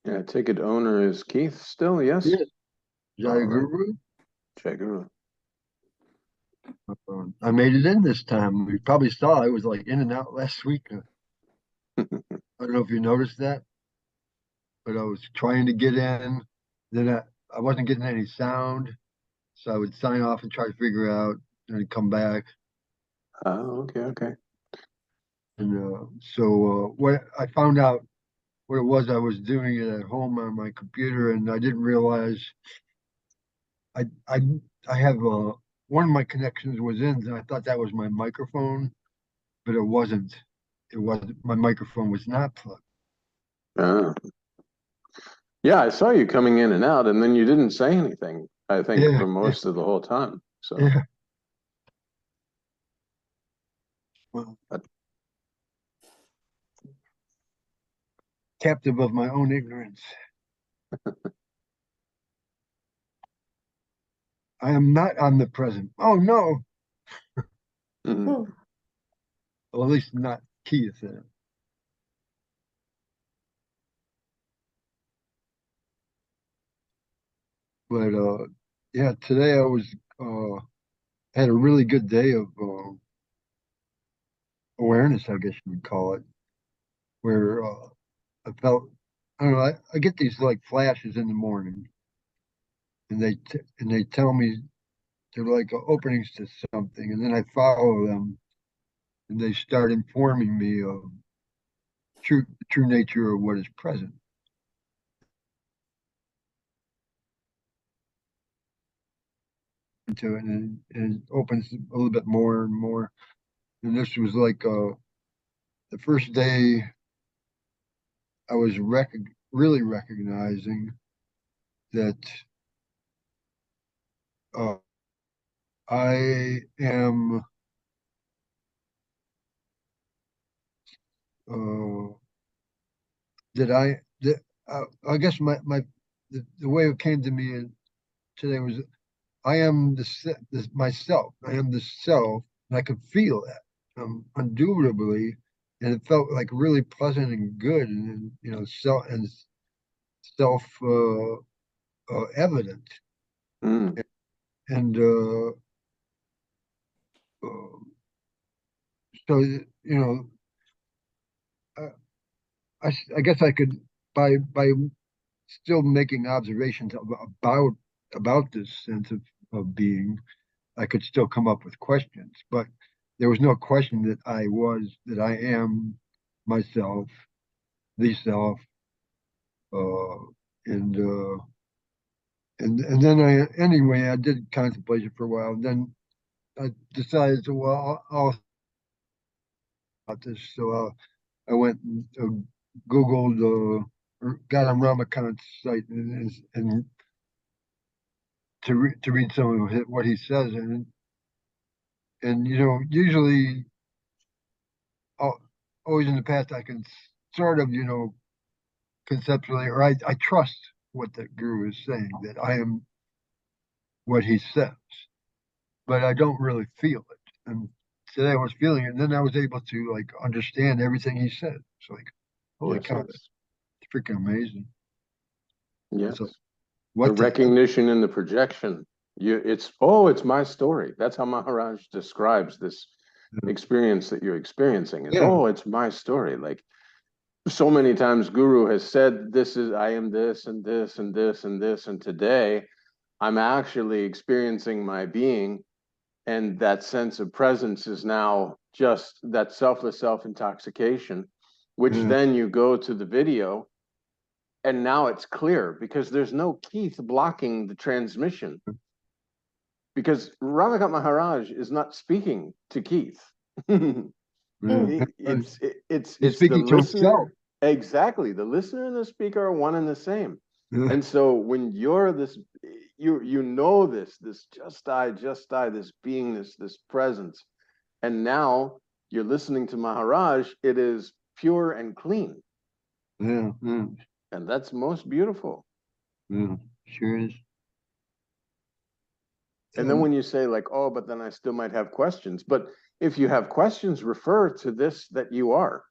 Yeah, I take it owner is Keith still, yes? Yes. Jai Guru. Jai Guru. I made it in this time. You probably saw I was like in and out last week. I don't know if you noticed that, but I was trying to get in. Then I wasn't getting any sound, so I would sign off and try to figure out, and then come back. Oh, okay. And so what I found out what it was, I was doing it at home on my computer, and I didn't realize I have one of my connections was in, and I thought that was my microphone, but it wasn't. It wasn't. My microphone was not plugged. Ah. Yeah, I saw you coming in and out, and then you didn't say anything, I think, Yeah, for most of the whole time. So yeah. Well, but, captive of my own ignorance. I am not omnipresent. Oh no. mhm. Well, at least not Keith. But yeah, today I was had a really good day of awareness, I guess you would call it, where I felt, I don't know, I get these like flashes in the morning, and they tell me they're like openings to something, and then I follow them, and they start informing me of true nature of what is present. To it, and it opens a little bit more and more. And this was like the first day I was really recognizing that uh, I am uh, that I guess the way it came to me today was I am the myself. I am the self, and I could feel that undoubtedly, and it felt like really pleasant and good, and self evident. Mm. And uh, so uh, I guess I could by still making observations about this sense of being, I could still come up with questions, but there was no question that I am myself, the self, uh, and and then I did contemplation for a while. And then I decided to, well, I'll about this, so I went and Googled, or got on Ramakant's site, and to read some of what he says, and usually, always in the past, I can sort of conceptually, or I trust what the guru is saying, that I am what he says, but I don't really feel it. And today I was feeling it, and then I was able to like understand everything he said. It's like, holy Yes, cow, yes. it's freaking amazing. Yes. It's like, The what to think? recognition and the projection. It's my story. That's how Maharaj describes this experience that you're experiencing. Yeah, It's my story. Like so many times Guru has said, I am this and this and this and this, and today I'm actually experiencing my being, and that sense of presence is now just that selfless self-intoxication, which yeah, then you go to the video, and now it's clear because there's no Keith blocking the transmission, because Ramakant Maharaj is not speaking to Keith. yeah. It's He's the speaking to listener. himself. Exactly. The listener and the speaker are one and the same. And so when you're this, you know this just I, this beingness, this presence, and now you're listening to Maharaj, it is pure and clean. Yeah, yeah. And that's most beautiful. Yeah, sure is. And then when you say like, oh, but then I still might have questions. But if you have questions, refer to this that you are.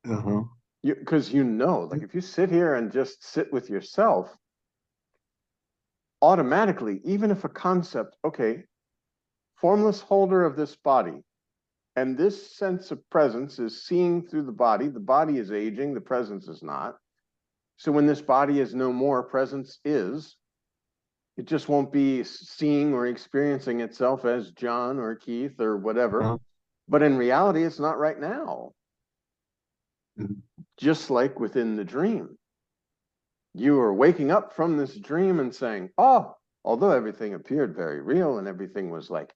Uh-huh. Because you know, like if you sit here and just sit with yourself, automatically, even if a concept, okay, formless holder of this body, and this sense of presence is seeing through the body is aging, the presence is not. So when this body is no more, presence is. It just won't be seeing or experiencing itself as John or Keith or whatever. Uh-huh. But in reality, it's not right now. Mm-hmm. Just like within the dream. You are waking up from this dream and saying, oh, although everything appeared very real and everything was like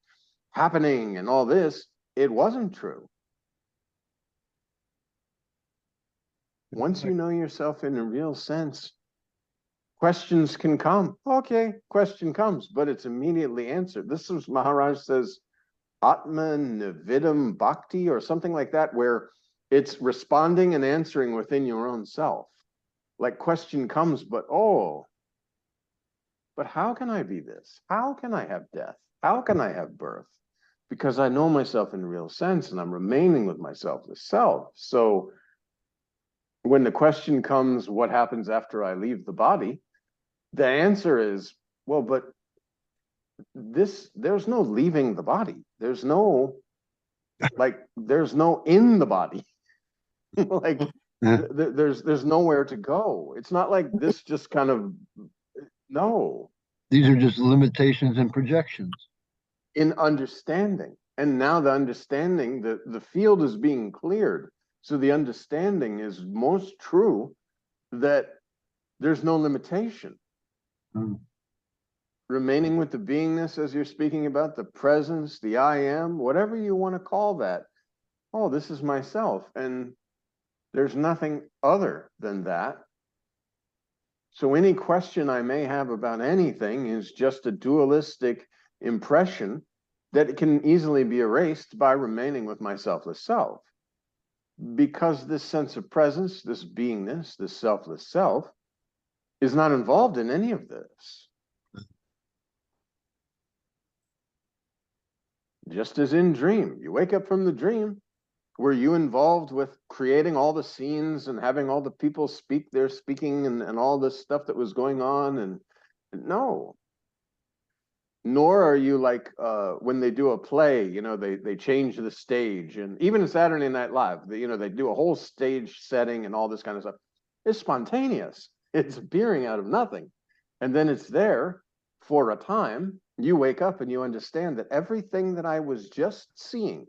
happening and all this, it wasn't true. Once you know yourself in a real sense, questions can come. Okay, question comes, but it's immediately answered. This is Maharaj says, Atman Nividam Bhakti or something like that, where it's responding and answering within your own self. Like question comes, but how can I be this? How can I have death? How can I have birth? Because I know myself in a real sense and I'm remaining with myself, the self. So when the question comes, what happens after I leave the body? The answer is, well, but there's no leaving the body. There's no in the body. Like there's nowhere to go. It's not like this just kind of, no. These are just limitations and projections. In understanding. And now the understanding, the field is being cleared. So the understanding is most true that there's no limitation. Mm. Remaining with the beingness as you're speaking about, the presence, the I am, whatever you want to call that. Oh, this is myself. And there's nothing other than that. So any question I may have about anything is just a dualistic impression that it can easily be erased by remaining with my selfless self. Because this sense of presence, this beingness, this selfless self, is not involved in any of this. Just as in dream, you wake up from the dream, were you involved with creating all the scenes and having all the people speak their speaking and all this stuff that was going on? And no. Nor are you like when they do a play, they change the stage. And even in Saturday Night Live, they do a whole stage setting and all this kind of stuff. It's spontaneous. It's appearing out of nothing. And then it's there for a time. You wake up and you understand that everything that I was just seeing,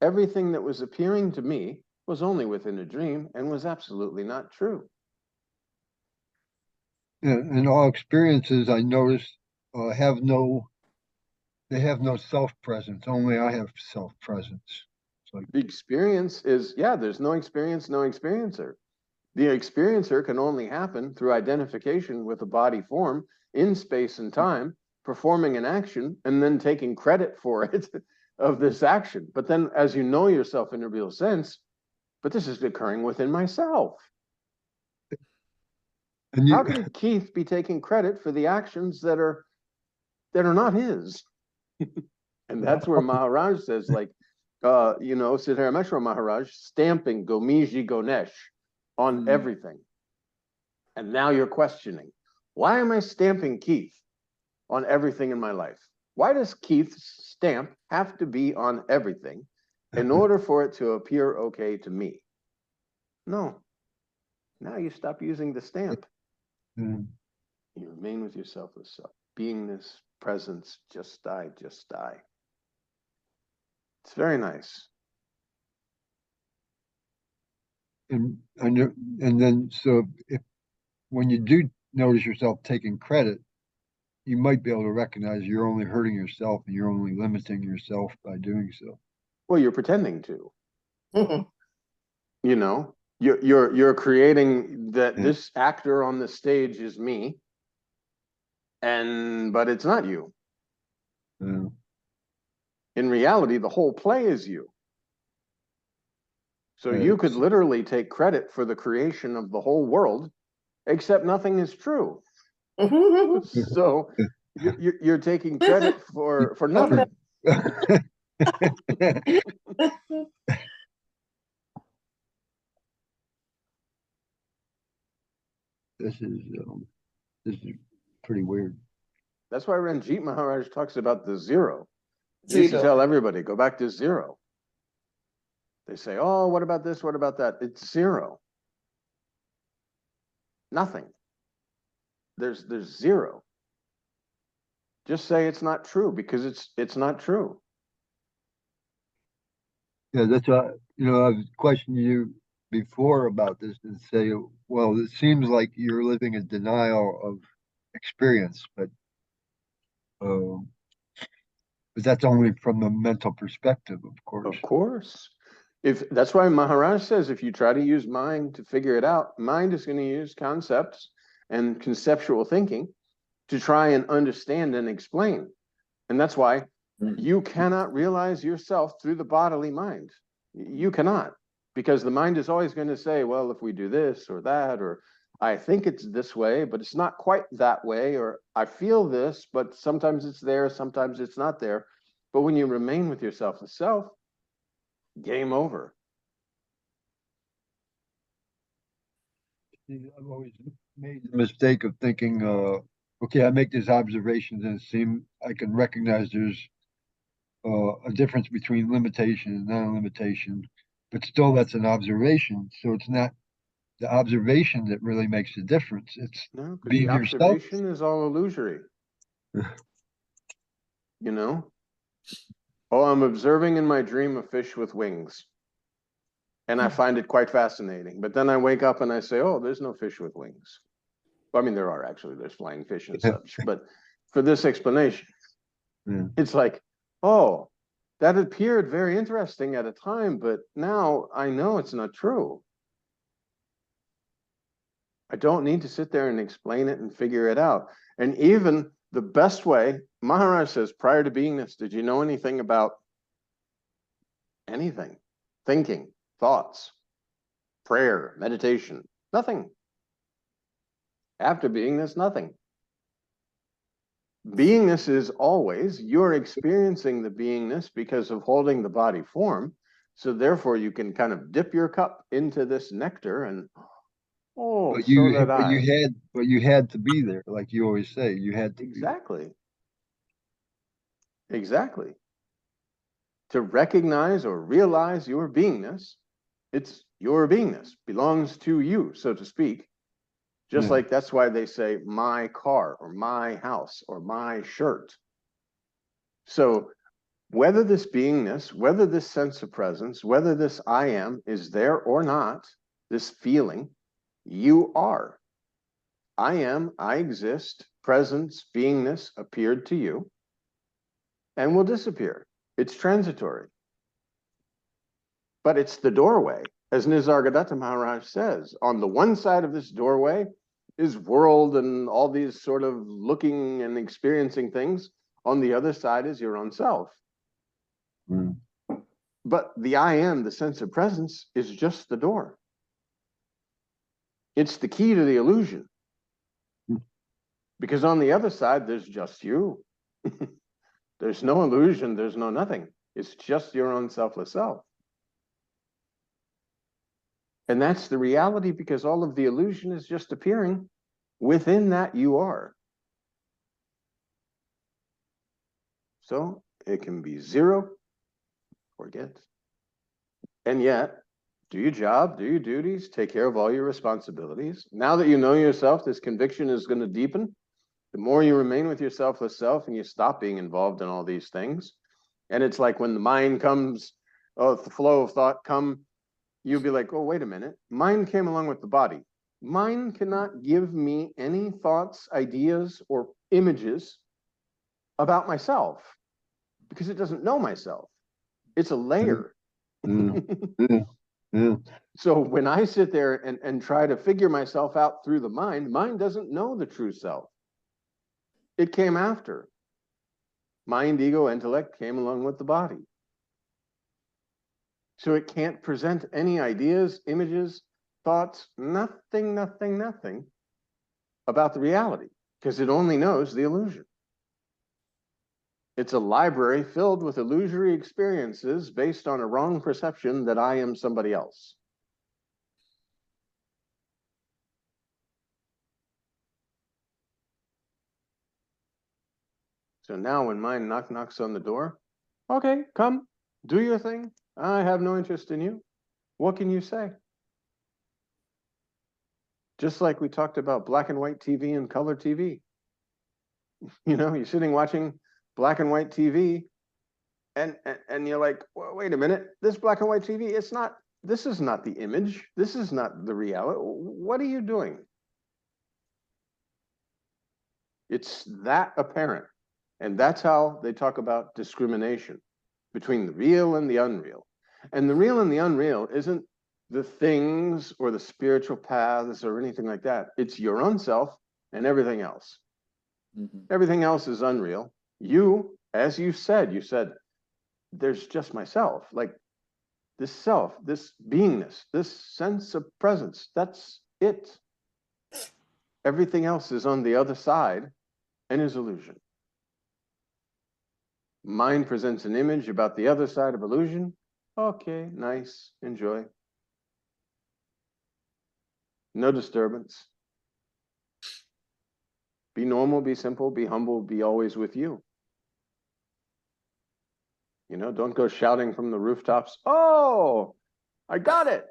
everything that was appearing to me was only within a dream and was absolutely not true. Yeah, and all experiences I notice have no self-presence. Only I have self-presence. Like the experience is, there's no experience, no experiencer. The experiencer can only happen through identification with a body form in space and time, performing an action, and then taking credit for it of this action. But then as you know yourself in a real sense, but this is occurring within myself. and How can Keith be taking credit for the actions that are not his? And that's where Maharaj says, like, Siddharameshwar Maharaj stamping Gomiji Ganesh on everything. And now you're questioning, why am I stamping Keith on everything in my life? Why does Keith's stamp have to be on everything in order for it to appear okay to me? No. Now you stop using the stamp. You remain with yourself as self. Beingness, presence, just die, just die. It's very nice. And then so if when you do notice yourself taking credit, you might be able to recognize you're only hurting yourself and you're only limiting yourself by doing so. Well, you're pretending to. You You're creating that this actor on the stage is me, but it's not you. Yeah. In reality, the whole play is you. So you could literally take credit for the creation of the whole world, except nothing is true. So you're taking credit for nothing. This is pretty weird. That's why Ranjit Maharaj talks about the zero. He used to tell everybody, go back to zero. They say, oh, what about this? What about that? It's zero. Nothing. There's zero. Just say it's not true, because it's not true. Yeah, that's why, I was questioning you before about this and say, well, it seems like you're living in denial of experience, um, but that's only from the mental perspective, of course. Of course. That's why Maharaj says, if you try to use mind to figure it out, mind is going to use concepts and conceptual thinking to try and understand and explain. And that's why you cannot realize yourself through the bodily mind. You cannot, because the mind is always going to say, well, if we do this or that, or I think it's this way, but it's not quite that way, or I feel this, but sometimes it's there, sometimes it's not there. But when you remain with yourself, the self, game over. I've always made the mistake of thinking, okay, I make these observations and it seems I can recognize there's a difference between limitation and non-limitation, but still that's an observation. So it's not the observation that really makes the difference. It's No, because being the yourself. observation is all illusory. You know? Oh, I'm observing in my dream a fish with wings. And I find it quite fascinating. But then I wake up and I say, oh, there's no fish with wings. Well, I mean, there's flying fish and such. But for this explanation, it's like, oh, that appeared very interesting at a time, but now I know it's not true. I don't need to sit there and explain it and figure it out. And even the best way, Maharaj says, prior to beingness, did you know anything about anything? Thinking, thoughts, prayer, meditation, nothing. After beingness, nothing. Beingness is always, you're experiencing the beingness because of holding the body form. So therefore you can kind of dip your cup into this nectar and, oh, But so that I. you had to be there, like you always say. You had to Exactly. Exactly. To recognize or realize your beingness, it's your beingness, belongs to you, so to speak. Just like that's why they say my car or my house or my shirt. So whether this beingness, whether this sense of presence, whether this I am is there or not, this feeling, you are. I am, I exist, presence, beingness appeared to you and will disappear. It's transitory. But it's the doorway. As Nisargadatta Maharaj says, on the one side of this doorway is world and all these sort of looking and experiencing things. On the other side is your own self. But the I am, the sense of presence, is just the door. It's the key to the illusion. Because on the other side, there's just you. There's no illusion, there's no nothing. It's just your own selfless self. And that's the reality, because all of the illusion is just appearing within that you are. So it can be zero, forget. And yet, do your job, do your duties, take care of all your responsibilities. Now that you know yourself, this conviction is going to deepen. The more you remain with your selfless self and you stop being involved in all these things. And it's like when the mind comes, oh, the flow of thought come, you'll be like, oh, wait a minute. Mind came along with the body. Mind cannot give me any thoughts, ideas, or images about myself because it doesn't know myself. It's a layer. Yeah. So when I sit there and try to figure myself out through the mind doesn't know the true self. It came after. Mind, ego, intellect came along with the body. So it can't present any ideas, images, thoughts, nothing about the reality, because it only knows the illusion. It's a library filled with illusory experiences based on a wrong perception that I am somebody else. So now when mind knocks on the door, okay, come, do your thing. I have no interest in you. What can you say? Just like we talked about black and white TV and color TV. You know, you're sitting watching black and white TV and you're like, well, wait a minute, this black and white TV, this is not the image. This is not the reality. What are you doing? It's that apparent. And that's how they talk about discrimination between the real and the unreal. And the real and the unreal isn't the things or the spiritual paths or anything like that. It's your own self and everything else. Everything else is unreal. You, as you said, there's just myself. Like this self, this beingness, this sense of presence, that's it. Everything else is on the other side and is illusion. Mind presents an image about the other side of illusion. Okay, nice, enjoy. No disturbance. Be normal, be simple, be humble, be always with you. You know, don't go shouting from the rooftops, oh, I got it.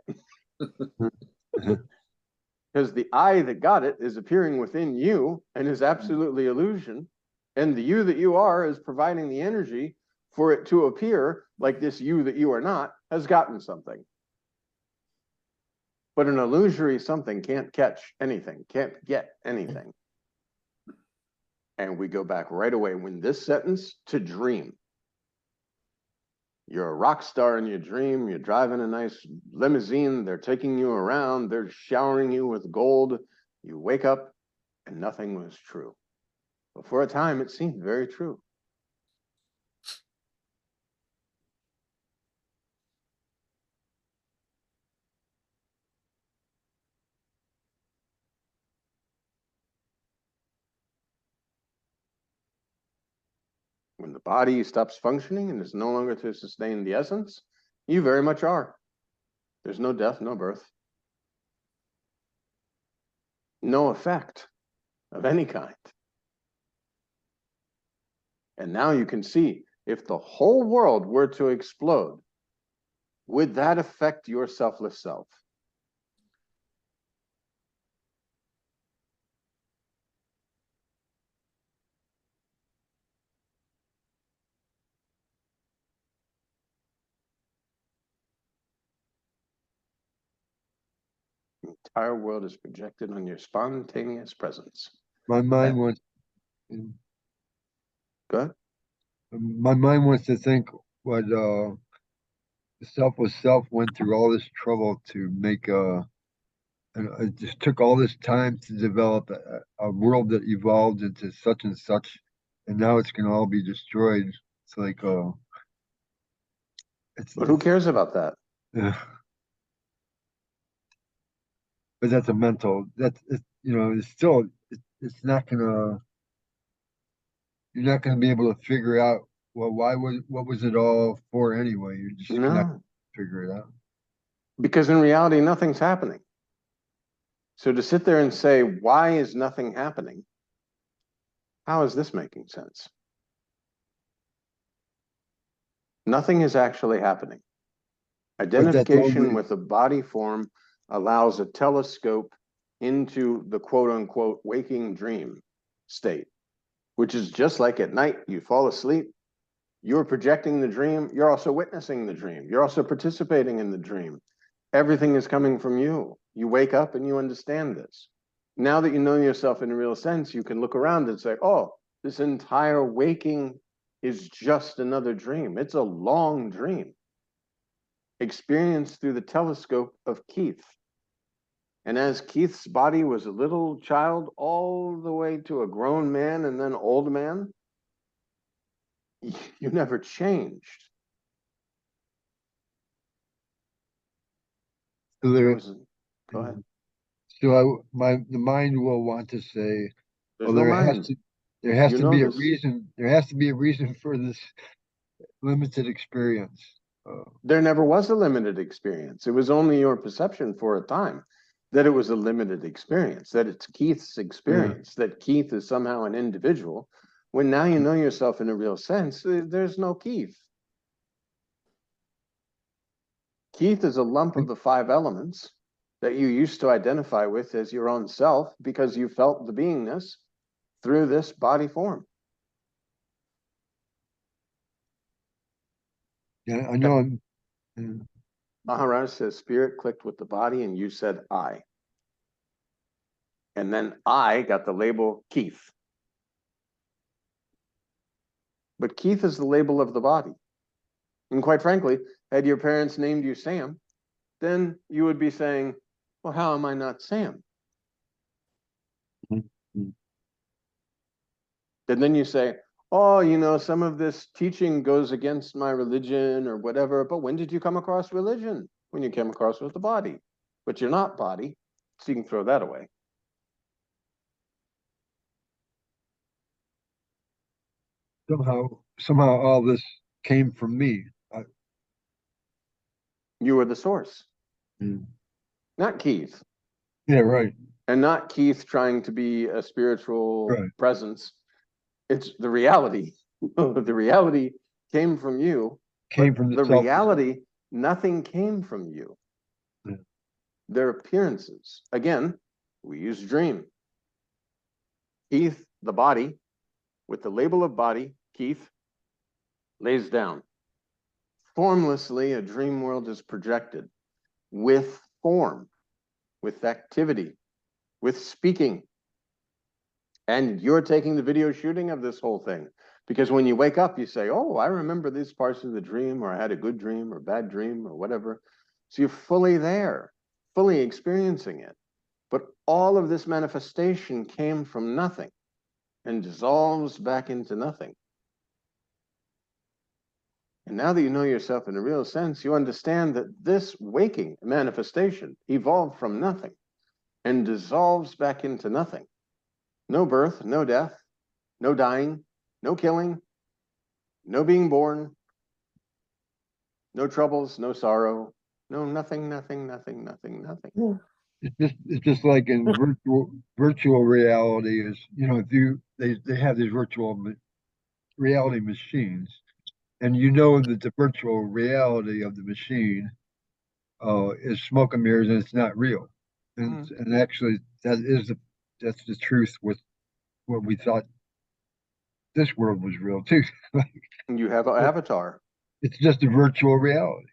Because the I that got it is appearing within you and is absolutely illusion. And the you that you are is providing the energy for it to appear like this you that you are not has gotten something. But an illusory something can't catch anything, can't get anything. And we go back right away when this sentence to dream. You're a rock star in your dream. You're driving a nice limousine. They're taking you around. They're showering you with gold. You wake up and nothing was true. But for a time, it seemed very true. When the body stops functioning and is no longer to sustain the essence, you very much are. There's no death, no birth, no effect of any kind. And now you can see, if the whole world were to explode, would that affect your selfless self? The entire world is projected on your spontaneous presence. My mind wants. Go ahead. My mind wants to think what the selfless self went through all this trouble to make and it just took all this time to develop a world that evolved into such and such, and now it's going to all be destroyed. It's like But who cares about that? Yeah. But that's a mental. It's still it's not gonna. You're not gonna be able to figure out. Well, what was it all for anyway? You're just not No, figure it out. because in reality, nothing's happening. So to sit there and say, why is nothing happening? How is this making sense? Nothing is actually happening. Identification with the body form allows a telescope into the quote unquote waking dream state, which is just like at night, you fall asleep, you're projecting the dream, you're also witnessing the dream, you're also participating in the dream. Everything is coming from you. You wake up and you understand this. Now that you know yourself in a real sense, you can look around and say, oh, this entire waking is just another dream. It's a long dream. experienced through the telescope of Keith. And as Keith's body was a little child all the way to a grown man and then old man, you never changed. So there, Go ahead. So the mind will want to say, There's well, no mind. there has You to know be a this. reason. There has to be a reason for this limited experience. There never was a limited experience. It was only your perception for a time that it was a limited experience, that it's Keith's experience, that Keith is somehow an individual. When now you know yourself in a real sense, there's no Keith. Keith is a lump of the 5 elements that you used to identify with as your own self because you felt the beingness through this body form. Yeah, I know. Maharaj says spirit clicked with the body and you said I. And then I got the label Keith. But Keith is the label of the body. And quite frankly, had your parents named you Sam, then you would be saying, well, how am I not Sam? Mm-hmm. And then you say, oh, you know, some of this teaching goes against my religion or whatever, but when did you come across religion? When you came across with the body. But you're not body, so you can throw that away. Somehow all this came from me. You were the source, Mm. not Keith. Yeah, right. And not Keith trying to be a spiritual presence. It's the reality. The reality came from you. Came from the reality, nothing came from you. Yeah. Their appearances. Again, we use dream. Keith, the body, with the label of body, Keith, lays down. Formlessly, a dream world is projected with form, with activity, with speaking. And you're taking the video shooting of this whole thing. Because when you wake up, you say, oh, I remember these parts of the dream, or I had a good dream or bad dream or whatever. So you're fully there, fully experiencing it. But all of this manifestation came from nothing and dissolves back into nothing. And now that you know yourself in a real sense, you understand that this waking manifestation evolved from nothing and dissolves back into nothing. No birth, no death, no dying, no killing, no being born, no troubles, no sorrow, no nothing, nothing, nothing, nothing, nothing. It's just like in virtual reality is, you know, they have these virtual reality machines, and you know that the virtual reality of the machine is smoke and mirrors, and it's not real. And actually, that's the truth with what we thought this world was real too. You have an avatar. It's just a virtual reality.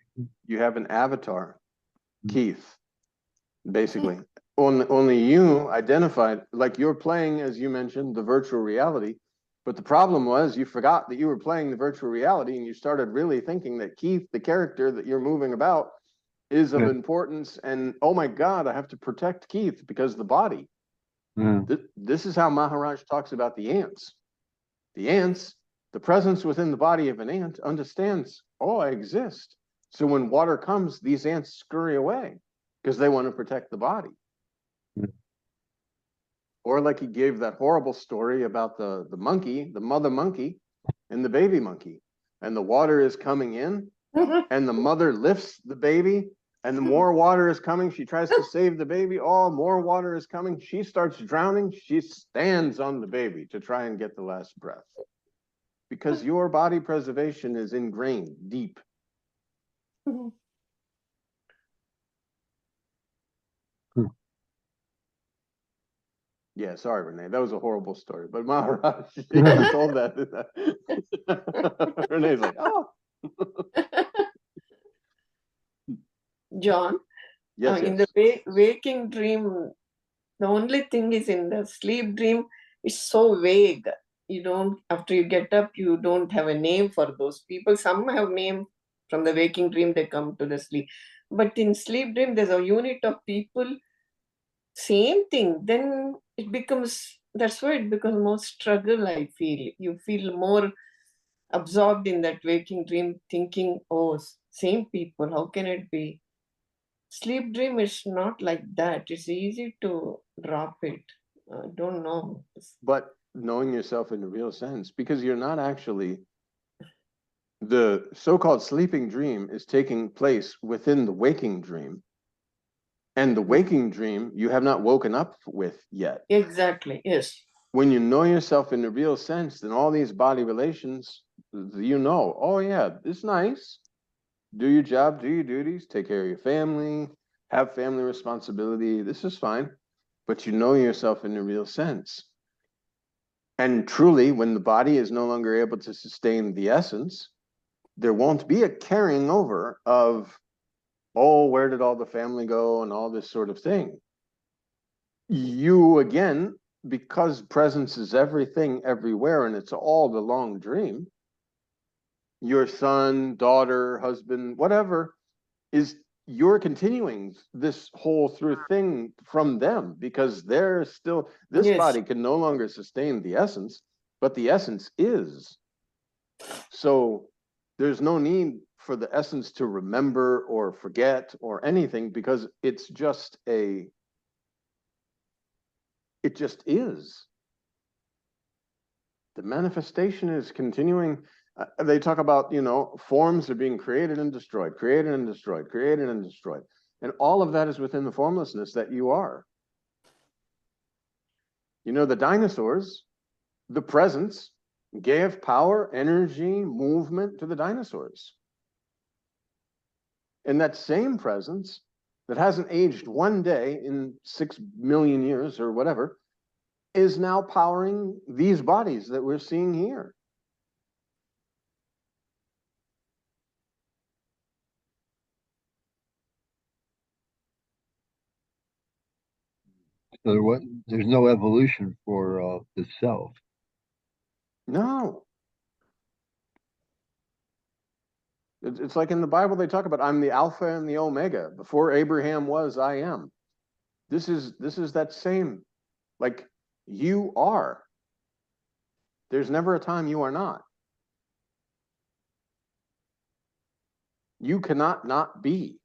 You have an avatar, Keith, basically. Only you identified, like you're playing, as you mentioned, the virtual reality. But the problem was you forgot that you were playing the virtual reality and you started really thinking that Keith, the character that you're moving about, is of importance. And oh my God, I have to protect Keith because the body. This is how Maharaj talks about the ants. The ants, the presence within the body of an ant understands, oh, I exist. So when water comes, these ants scurry away because they want to protect the body. Or like he gave that horrible story about the monkey, the mother monkey and the baby monkey. And the water is coming in and the mother lifts the baby and the more water is coming. She tries to save the baby. Oh, more water is coming. She starts drowning. She stands on the baby to try and get the last breath. Because your body preservation is ingrained deep. Yeah, sorry, Renee. That was a horrible story. But Maharaj, he told that. Renee's like, oh. John, yes, in the waking dream, the only thing is in the sleep dream, it's so vague. You don't, after you get up, you don't have a name for those people. Some have name, From the waking dream, they come to the sleep. But in sleep dream, there's a unit of people, same thing. Then it becomes, that's why it becomes more struggle, I feel. You feel more absorbed in that waking dream, thinking, oh, same people, how can it be? Sleep dream is not like that. It's easy to drop it. I don't know. But knowing yourself in the real sense, because you're not actually, the so-called sleeping dream is taking place within the waking dream. And the waking dream you have not woken up with yet. Exactly, yes. When you know yourself in the real sense, then all these body relations, you know, oh yeah, it's nice. Do your job, do your duties, take care of your family, have family responsibility. This is fine. But you know yourself in the real sense. And truly, when the body is no longer able to sustain the essence, there won't be a carrying over of, oh, where did all the family go and all this sort of thing. You, again, because presence is everything everywhere and it's all the long dream, your son, daughter, husband, whatever, is you're continuing this whole through thing from them, because they're still, this Yes. body can no longer sustain the essence, but the essence is. So there's no need for the essence to remember or forget or anything, because it's just it just is. The manifestation is continuing. They talk about, forms are being created and destroyed, created and destroyed, created and destroyed. And all of that is within the formlessness that you are. The dinosaurs, the presence gave power, energy, movement to the dinosaurs. And that same presence that hasn't aged one day in 6 million years or whatever is now powering these bodies that we're seeing here. So there's no evolution for the self. No. It's like in the Bible, they talk about, I'm the Alpha and the Omega. Before Abraham was, I am. This is that same, like, you are. There's never a time you are not. You cannot not be.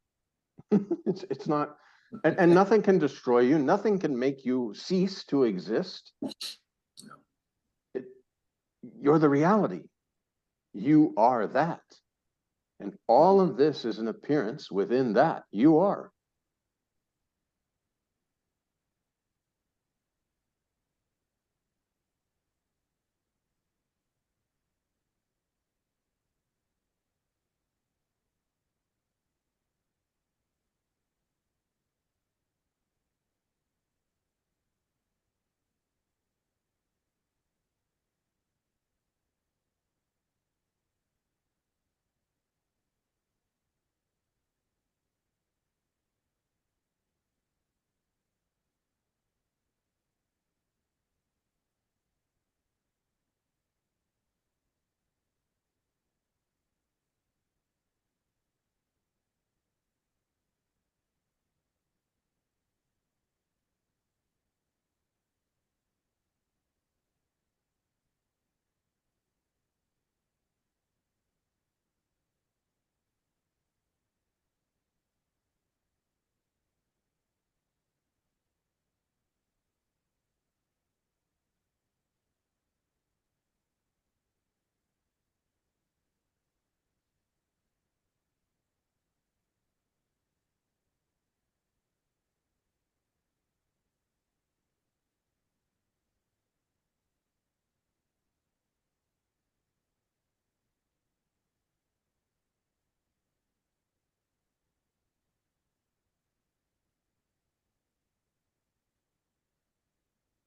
It's not, and nothing can destroy you. Nothing can make you cease to exist. You're the reality. You are that. And all of this is an appearance within that. You are.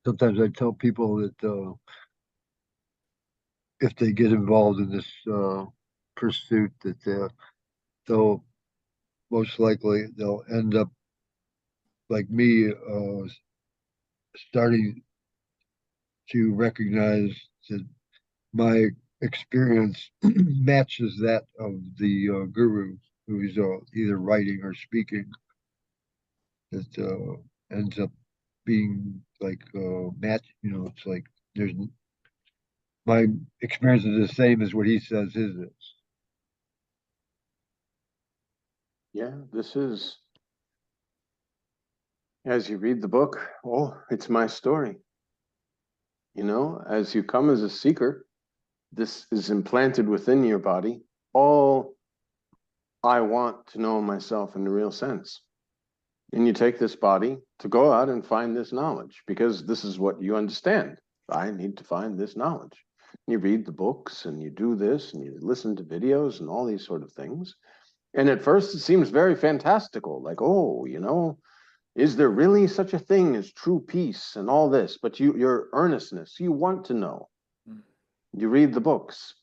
Sometimes I tell people that if they get involved in this pursuit, that they'll most likely they'll end up like me, starting to recognize that my experience matches that of the guru who's either writing or speaking. That ends up being like match. You know, it's like there's my experience is the same as what he says his is. Yeah, this is, as you read the book, oh, it's my story. You know, as you come as a seeker, this is implanted within your body. All I want to know myself in the real sense. And you take this body to go out and find this knowledge because this is what you understand. I need to find this knowledge. You read the books and you do this and you listen to videos and all these sort of things. And at first it seems very fantastical, like, oh, you know, is there really such a thing as true peace and all this? But your earnestness, you want to know. You read the books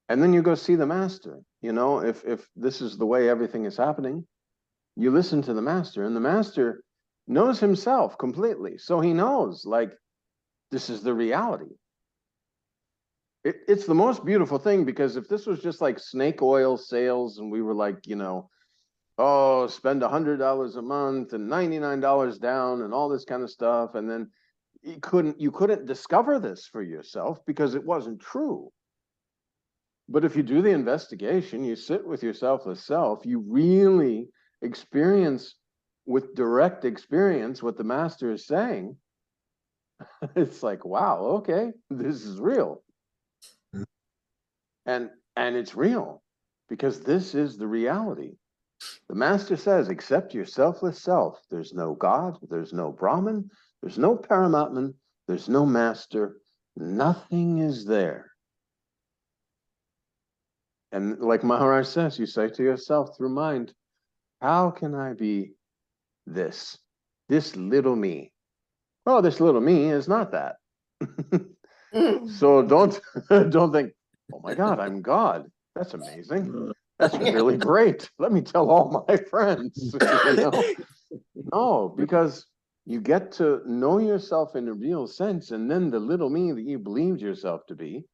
and then you go see the master. You know, if this is the way everything is happening, you listen to the master, and the master knows himself completely. So he knows, like, this is the reality. It's the most beautiful thing, because if this was just like snake oil sales and we were like, you know, oh, spend $100 a month and $99 down and all this kind of stuff, and then you couldn't discover this for yourself because it wasn't true. But if you do the investigation, you sit with your selfless self, you really experience with direct experience what the master is saying. It's like, wow, okay, this is real. And it's real because this is the reality. The master says, accept your selfless self. There's no God, there's no Brahman, there's no Paramatman, there's no master, nothing is there. And like Maharaj says, you say to yourself through mind, how can I be this little me? Oh, this little me is not that. So don't think, oh my God, I'm God. That's amazing. That's really great. Let me tell all my friends. You know? No, because you get to know yourself in a real sense, and then the little me that you believed yourself to be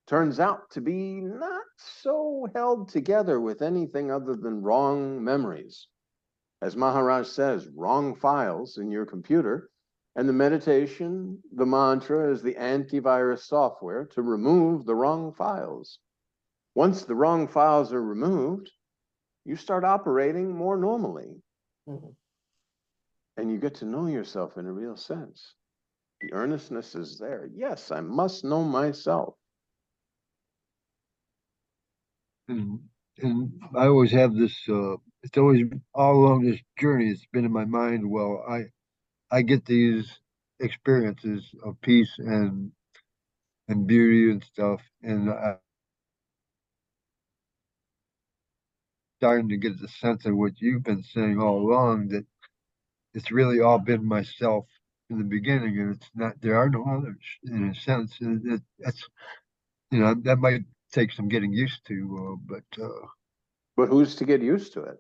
turns out to be not so held together with anything other than wrong memories. As Maharaj says, wrong files in your computer, and the meditation, the mantra is the antivirus software to remove the wrong files. Once the wrong files are removed, you start operating more normally. Mm-hmm. And you get to know yourself in a real sense. The earnestness is there. Yes, I must know myself. And I always have this, it's always all along this journey, it's been in my mind, well, I get these experiences of peace and beauty and stuff, and I'm starting to get the sense of what you've been saying all along, that it's really all been myself in the beginning, and it's not, there are no others in a sense. That's, you know, that might take some getting used to, but who's to get used to it?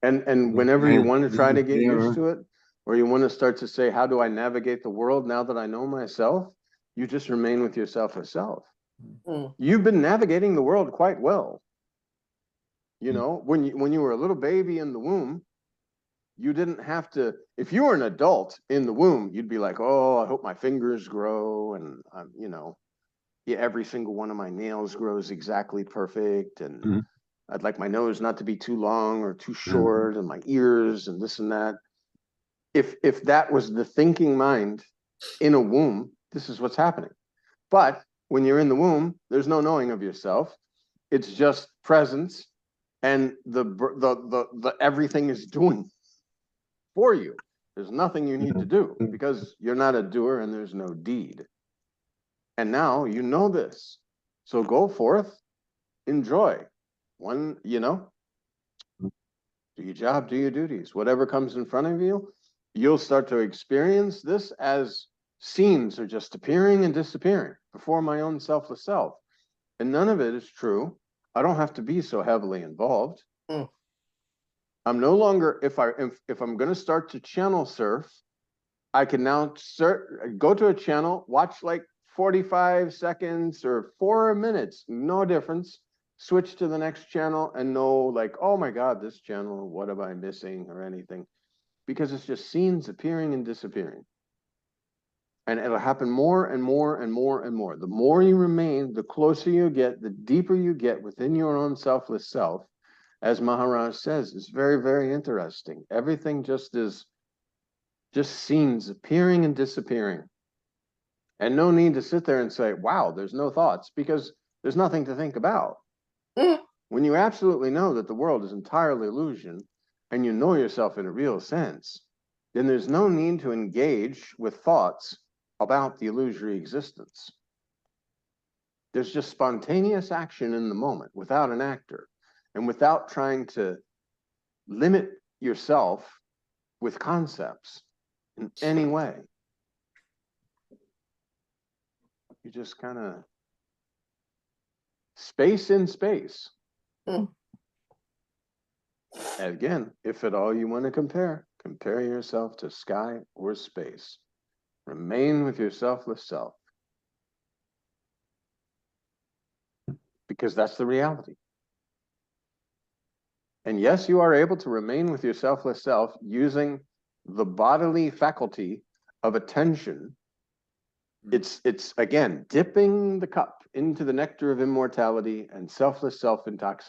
And whenever you want to try to get used to it, or you want to start to say, how do I navigate the world now that I know myself? You just remain with yourself as self. Mm. You've been navigating the world quite well. You know, when you were a little baby in the womb, you didn't have to, if you were an adult in the womb, you'd be like, oh, I hope my fingers grow, and you know, yeah, every single one of my nails grows exactly perfect, and I'd like my nose not to be too long or too short, and my ears and this and that. If that was the thinking mind in a womb, this is what's happening. But when you're in the womb, there's no knowing of yourself. It's just presence, and the everything is doing for you. There's nothing you need to do because you're not a doer and there's no deed. And now you know this. So go forth, enjoy. One, you know, do your job, do your duties. Whatever comes in front of you, you'll start to experience this as scenes are just appearing and disappearing before my own selfless self. And none of it is true. I don't have to be so heavily involved. I'm no longer, if I'm going to start to channel surf, I can now go to a channel, watch like 45 seconds or 4 minutes, no difference. Switch to the next channel and know, like, oh my God, this channel, what am I missing or anything? Because it's just scenes appearing and disappearing. And it'll happen more and more and more and more. The more you remain, the closer you get, the deeper you get within your own selfless self. As Maharaj says, it's very, very interesting. Everything just is just scenes appearing and disappearing. And no need to sit there and say, wow, there's no thoughts, because there's nothing to think about. When you absolutely know that the world is entirely illusion, and you know yourself in a real sense, then there's no need to engage with thoughts about the illusory existence. There's just spontaneous action in the moment without an actor, and without trying to limit yourself with concepts in any way. You just kind of space in space. And again, if at all you want to compare yourself to sky or space. Remain with your selfless self. Because that's the reality. And yes, you are able to remain with your selfless self using the bodily faculty of attention. It's again, dipping the cup into the nectar of immortality and selfless self-intoxication.